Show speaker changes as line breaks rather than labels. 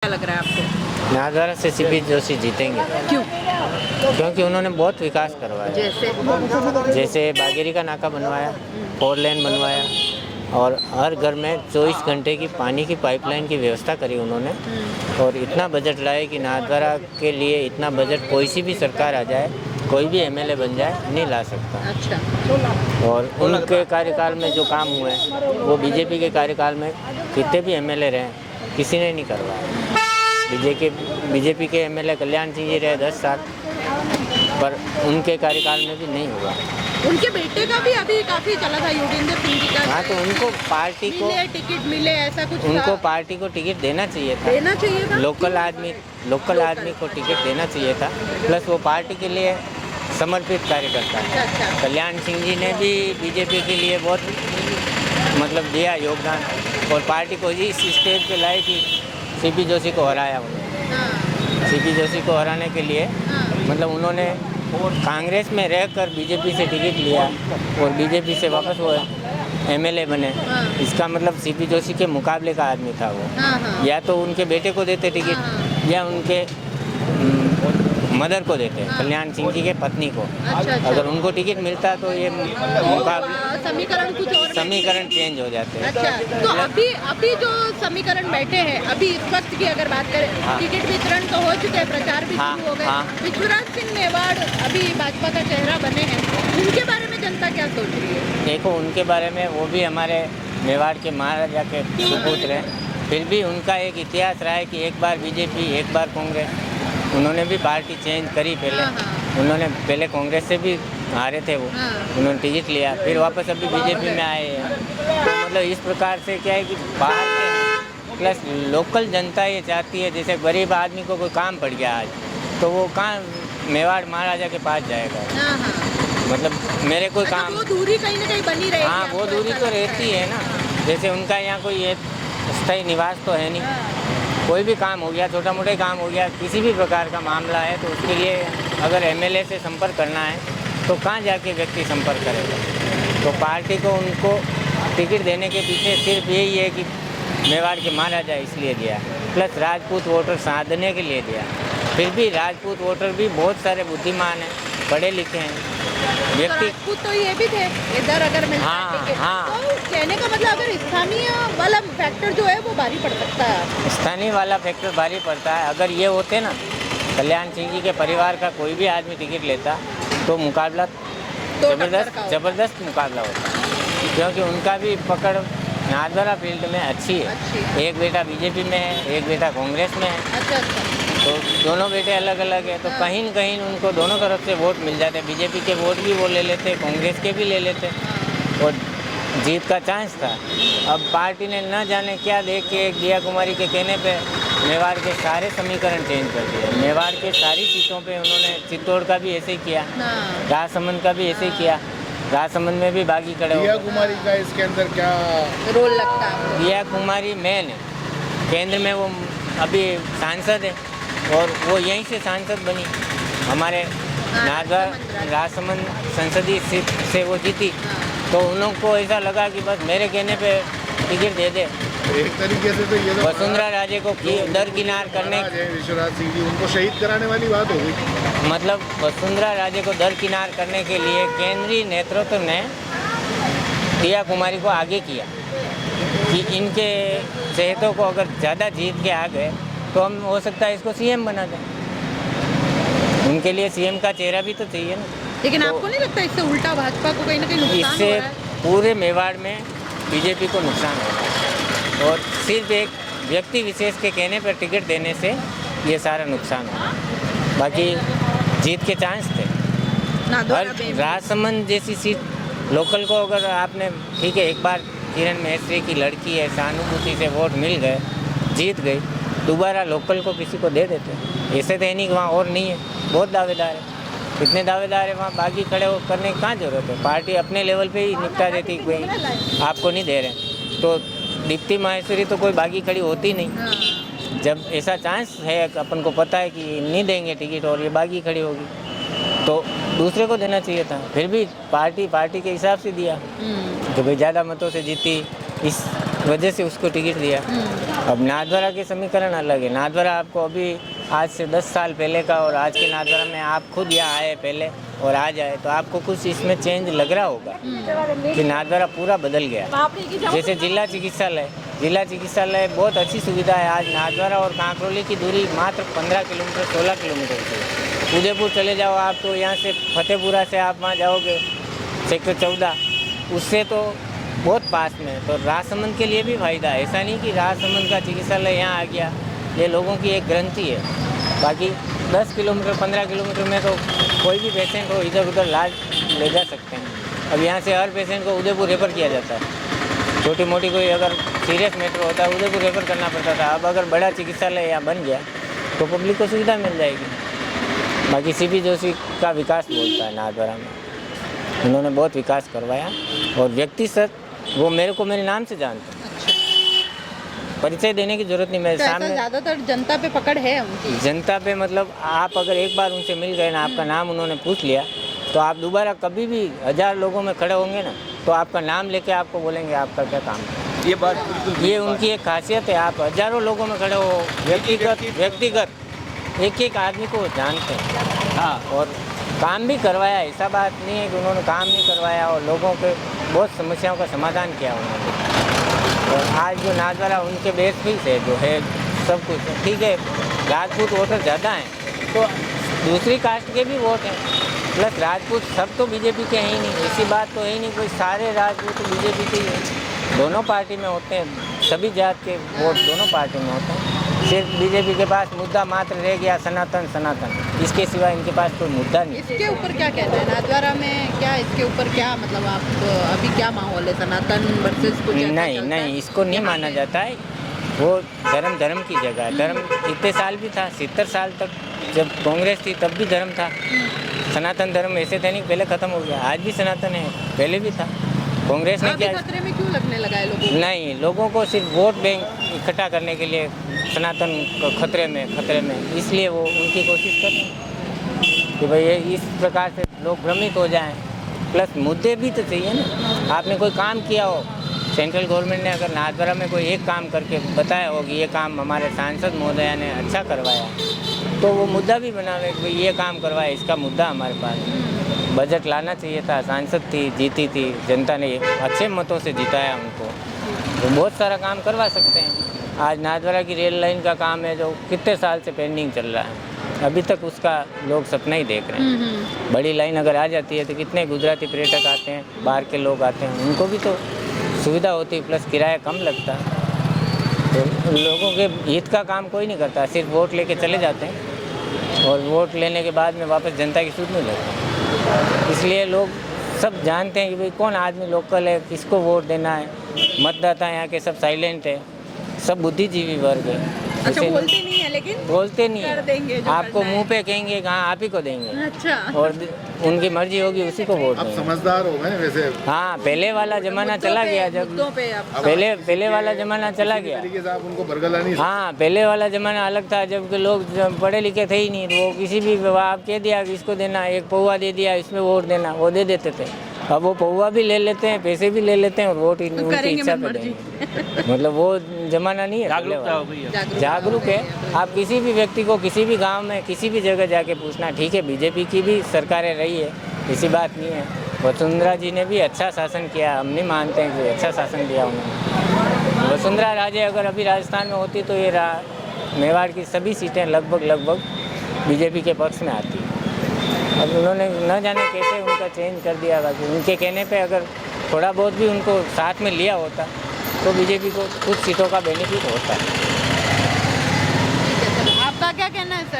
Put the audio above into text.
क्या लग रहा है आपको?
नाथद्वारा से सीपी जोशी जीतेंगे।
क्यों?
क्योंकि उन्होंने बहुत विकास करवाया। जैसे बागेरी का नाका बनवाया, 4 लेन बनवाया और हर घर में 24 घंटे की पानी की पाइपलाइन की व्यवस्था करी उन्होंने। और इतना बजट लाए कि नाथद्वारा के लिए इतना बजट कोई सी भी सरकार आ जाए, कोई भी एमएलए बन जाए, नहीं ला सकता।
अच्छा।
और उनके कार्यकाल में जो काम हुए वो बीजेपी के कार्यकाल में कितने भी एमएलए रहे, किसी ने नहीं करवाया। बीजेपी के एमएलए कल्याण सिंह जी रहे 10 साल, पर उनके कार्यकाल में भी नहीं हुआ।
उनके बेटे का भी अभी काफी चला था, योगेंद्र सिंह जी का।
हाँ, तो उनको पार्टी को
टिकट मिले, ऐसा कुछ
उनको
था।
पार्टी को टिकट देना चाहिए था। लोकल आदमी को टिकट देना चाहिए था। प्लस वो पार्टी के लिए समर्पित कार्यकर्ता है।
अच्छा।
कल्याण सिंह जी ने भी बीजेपी के लिए बहुत मतलब दिया योगदान और पार्टी को इस स्टेज पे लाए कि सीपी जोशी को हराया उन्होंने।
हाँ।
सीपी जोशी को हराने के लिए
हाँ।
मतलब उन्होंने कांग्रेस में रहकर बीजेपी से टिकट लिया और बीजेपी से वापस वो एमएलए बने।
हाँ।
इसका मतलब सीपी जोशी के मुकाबले का आदमी था वो।
हाँ।
या तो उनके बेटे को देते टिकट या उनके मदर को देते, कल्याण सिंह जी के पत्नी को।
अच्छा।
अगर उनको टिकट मिलता तो ये मुकाबले
समीकरण कुछ और
समीकरण चेंज हो जाते हैं।
अच्छा, तो अभी जो समीकरण बैठे हैं, अभी इस वक्त की अगर बात करें,
हाँ।
टिकट वितरण तो हो चुके हैं, प्रचार भी
हाँ,
शुरू हो गए।
हाँ।
विश्वराज सिंह मेवाड़ अभी भाजपा का चेहरा बने हैं, उनके बारे में जनता क्या सोच रही है?
देखो, उनके बारे में वो भी हमारे मेवाड़ के महाराजा के सुपुत्र हैं। फिर भी उनका एक इतिहास रहा है कि एक बार बीजेपी, एक बार कांग्रेस। उन्होंने भी पार्टी चेंज करी पहले।
हाँ।
उन्होंने पहले कांग्रेस से भी हारे थे वो।
हाँ।
उन्होंने टिकट लिया, फिर वापस अभी बीजेपी में आए हैं। तो मतलब इस प्रकार से क्या है कि बाहर के प्लस लोकल जनता ये चाहती है, जैसे गरीब आदमी को कोई काम पड़ गया आज, तो वो कहाँ मेवाड़ महाराजा के पास जाएगा।
हाँ।
मतलब मेरे कोई
अच्छा,
काम,
वो दूरी कहीं ना कहीं बनी रहेगी।
हाँ, वो
आपको
दूरी
ऐसा
तो
लगता
रहती है ना। जैसे उनका यहाँ कोई एक स्थायी निवास तो है नहीं। कोई भी काम हो गया, छोटा मोटा काम हो गया, किसी भी प्रकार का मामला है, तो उसके लिए अगर एमएलए से संपर्क करना है तो कहाँ जाके व्यक्ति संपर्क करेगा। तो पार्टी को उनको टिकट देने के पीछे सिर्फ यही है कि मेवाड़ के महाराजा इसलिए दिया, प्लस राजपूत वोटर साधने के लिए दिया। फिर भी राजपूत वोटर भी बहुत सारे बुद्धिमान हैं, पढ़े लिखे हैं व्यक्ति।
राजपूत तो ये भी थे इधर, अगर मिलता
हाँ,
है टिकट।
हाँ।
तो कहने का मतलब अगर स्थानीय वाला फैक्टर जो है वो भारी पड़ सकता है।
स्थानीय वाला फैक्टर भारी पड़ता है। अगर ये होते ना, कल्याण सिंह जी के परिवार का कोई भी आदमी टिकट लेता तो मुकाबला जबरदस्त मुकाबला होता, क्योंकि उनका भी पकड़ नाथद्वारा फील्ड में अच्छी है। एक बेटा बीजेपी में है, एक बेटा कांग्रेस में है।
अच्छा।
तो दोनों बेटे अलग अलग है, तो कहीं न कहीं उनको दोनों तरफ से वोट मिल जाते। बीजेपी के वोट भी वो ले लेते, कांग्रेस के भी ले लेते और जीत का चांस था। अब पार्टी ने न जाने क्या देख के एक दिया कुमारी के कहने पे मेवाड़ के सारे समीकरण चेंज कर दिए। मेवाड़ के सारी सीटों पे उन्होंने, चित्तौड़ का भी ऐसे ही किया, राजसमंद का भी ऐसे ही किया। राजसमंद में भी बागी खड़े हो।
दिया कुमारी का इसके अंदर क्या
रोल लगता है?
दिया कुमारी मेन है, केंद्र में वो अभी सांसद है और वो यहीं से सांसद बनी। हमारे नाथद्वारा राजसमंद संसदीय सीट से वो जीती। तो उन लोगों को ऐसा लगा कि बस मेरे कहने पे टिकट दे दे।
एक तरीके से तो ये तो
वसुंधरा राजे को दरकिनार करने,
विश्वराज सिंह जी उनको शहीद कराने वाली बात हो गई।
मतलब वसुंधरा राजे को दरकिनार करने के लिए केंद्रीय नेतृत्व ने दिया कुमारी को आगे किया कि इनके सेहतों को अगर ज़्यादा जीत के आ गए तो हम हो सकता है इसको सीएम बना दें। उनके लिए सीएम का चेहरा भी तो चाहिए ना।
लेकिन
तो
आपको नहीं लगता इससे उल्टा भाजपा को कहीं ना कहीं नुकसान हो
इससे
रहा है?
पूरे मेवाड़ में बीजेपी को नुकसान हो रहा है और सिर्फ एक व्यक्ति विशेष के कहने पर टिकट देने से ये सारा नुकसान हो रहा है। बाकी जीत के चांस थे। हर राजसमंद जैसी सीट लोकल को अगर आपने, ठीक है, एक बार किरण महेश्वरी की लड़की है, सहानुभूति से वोट मिल गए, जीत गई, दोबारा लोकल को किसी को दे देते। ऐसे तो है नहीं कि वहाँ और नहीं है, बहुत दावेदार है। इतने दावेदार है, वहाँ बागी खड़े हो करने की कहाँ जरूरत है। पार्टी अपने लेवल पे ही निपटा देती, कोई आपको नहीं दे रहे। तो दीप्ति माहेश्वरी तो कोई बागी खड़ी होती नहीं। जब ऐसा चांस है, अपन को पता है कि नहीं देंगे टिकट और ये बागी खड़ी होगी, तो दूसरे को देना चाहिए था। फिर भी पार्टी के हिसाब से दिया कि भाई ज़्यादा मतों से जीती, इस वजह से उसको टिकट दिया। अब नाथद्वारा के समीकरण अलग है। नाथद्वारा आपको अभी आज से 10 साल पहले का और आज के नाथद्वारा में आप खुद यहाँ आए पहले और आज आए तो आपको कुछ इसमें चेंज लग रहा होगा कि नाथद्वारा पूरा बदल गया। जैसे जिला चिकित्सालय बहुत अच्छी सुविधा है। आज नाथद्वारा और कांकरोली की दूरी मात्र 15 किलोमीटर 16 किलोमीटर की। उदयपुर चले जाओ आप तो यहाँ से फतेहपुरा से आप वहाँ जाओगे सेक्टर 14, उससे तो बहुत पास में है। तो राजसमंद के लिए भी फायदा है। ऐसा नहीं कि राजसमंद का चिकित्सालय यहाँ आ गया, ये लोगों की एक ग्रंथि है। बाकी 10 किलोमीटर 15 किलोमीटर में तो कोई भी पेशेंट हो इधर उधर इलाज ले जा सकते हैं। अब यहाँ से हर पेशेंट को उदयपुर रेफर किया जाता है। छोटी मोटी कोई अगर सीरियस मैटर होता है उदयपुर रेफर करना पड़ता था। अब अगर बड़ा चिकित्सालय यहाँ बन गया तो पब्लिक को सुविधा मिल जाएगी। बाकी सीपी जोशी का विकास बोलता है नाथद्वारा में, उन्होंने बहुत विकास करवाया और व्यक्ति सर वो मेरे को मेरे नाम से जानते हैं। परिचय देने की जरूरत नहीं। मेरे सामने
ज़्यादातर जनता पे पकड़ है उनकी।
जनता पे मतलब आप अगर एक बार उनसे मिल गए ना, आपका नाम उन्होंने पूछ लिया तो आप दोबारा कभी भी 1000 लोगों में खड़े होंगे ना तो आपका नाम लेके आपको बोलेंगे आपका क्या काम है।
ये बात बिल्कुल
ये उनकी एक खासियत है। आप हजारों लोगों में खड़े हो, व्यक्तिगत एक एक आदमी को जानते हैं। हाँ, और काम भी करवाया। ऐसा बात नहीं है कि उन्होंने काम नहीं करवाया और लोगों के बहुत समस्याओं का समाधान किया उन्होंने। और आज जो नाथद्वारा उनके बेस पे से जो है सब कुछ ठीक है। राजपूत वोटर ज़्यादा हैं तो दूसरी कास्ट के भी वोट हैं, प्लस राजपूत सब तो बीजेपी के हैं ही नहीं। ऐसी बात तो है ही नहीं कोई सारे राजपूत बीजेपी के ही हैं। दोनों पार्टी में होते हैं, सभी जात के वोट दोनों पार्टी में होते हैं। सिर्फ बीजेपी के पास मुद्दा मात्र रह गया सनातन, इसके सिवा इनके पास कोई मुद्दा नहीं।
इसके ऊपर क्या कहते हैं नाथद्वारा में, क्या इसके ऊपर क्या मतलब आप अभी क्या माहौल है सनातन वर्सेस कुछ?
नहीं, इसको नहीं माना जाता है। वो धर्म की जगह है। धर्म इतने साल भी था, 70 साल तक जब कांग्रेस थी तब भी धर्म था। सनातन धर्म ऐसे थे नहीं पहले ख़त्म हो गया, आज भी सनातन है, पहले भी था। कांग्रेस ने क्या
खतरे में क्यों लगने लगा है लोगों को?
नहीं, लोगों को सिर्फ वोट बैंक इकट्ठा करने के लिए सनातन खतरे में, इसलिए वो उनकी कोशिश करते हैं कि भाई इस प्रकार से लोग भ्रमित हो जाएं। प्लस मुद्दे भी तो चाहिए ना। आपने कोई काम किया हो, सेंट्रल गवर्नमेंट ने अगर नाथद्वारा में कोई एक काम करके बताया हो कि ये काम हमारे सांसद महोदया ने अच्छा करवाया तो वो मुद्दा भी बनावे कि भाई ये काम करवाया, इसका मुद्दा हमारे पास। बजट लाना चाहिए था, सांसद थी, जीती थी, जनता ने अच्छे मतों से जिताया उनको, तो बहुत सारा काम करवा सकते हैं। आज नाथद्वारा की रेल लाइन का काम है जो कितने साल से पेंडिंग चल रहा है, अभी तक उसका लोग सपना ही देख रहे हैं। बड़ी लाइन अगर आ जाती है तो कितने गुजराती पर्यटक आते हैं, बाहर के लोग आते हैं, उनको भी तो सुविधा होती, प्लस किराया कम लगता। तो लोगों के हित का काम कोई नहीं करता, सिर्फ वोट लेके चले जाते हैं और वोट लेने के बाद में वापस जनता की सुध नहीं लगती। इसलिए लोग सब जानते हैं कि भाई कौन आदमी लोकल है, किसको वोट देना है। मतदाता यहाँ के सब साइलेंट है, सब बुद्धिजीवी वर्ग है।
अच्छा, बोलते नहीं है लेकिन
बोलते नहीं
कर देंगे
है,
जो
आपको
करना है।
मुंह पे कहेंगे कहाँ आप ही को देंगे।
अच्छा,
और उनकी मर्जी होगी उसी को वोट
आप
देंगे।
समझदार हो गए वैसे।
हाँ, पहले वाला जमाना चला गया, जब
मुद्दों पे आप
पहले वाला जमाना चला
किसी
गया।
तरीके से आप उनको बरगला नहीं सकते।
हाँ, पहले वाला ज़माना अलग था, जब लोग जब पढ़े लिखे थे ही नहीं, तो वो किसी भी आप कह दिया कि इसको देना, एक पौवा दे दिया इसमें वोट देना, वो दे देते थे। अब वो पौवा भी ले लेते हैं, पैसे भी ले लेते हैं और वोट उनकी
करेंगे
इच्छा पे
मनमर्जी।
देंगे। मतलब वो ज़माना नहीं है,
जागरूकता हो गई है।
जागरूक है। आप किसी भी व्यक्ति को किसी भी गांव में किसी भी जगह जाके पूछना, ठीक है बीजेपी की भी सरकारें रही है, ऐसी बात नहीं है। वसुंधरा जी ने भी अच्छा शासन किया, हम नहीं मानते हैं कि अच्छा शासन दिया उन्होंने। वसुंधरा राजे अगर अभी राजस्थान में होती तो ये मेवाड़ की सभी सीटें लगभग बीजेपी के पक्ष में आती। अब उन्होंने न जाने कैसे उनका चेंज कर दिया। बाकी उनके कहने पे अगर थोड़ा बहुत भी उनको साथ में लिया होता तो बीजेपी को कुछ सीटों का बेनिफिट होता है।
आपका क्या कहना है सर?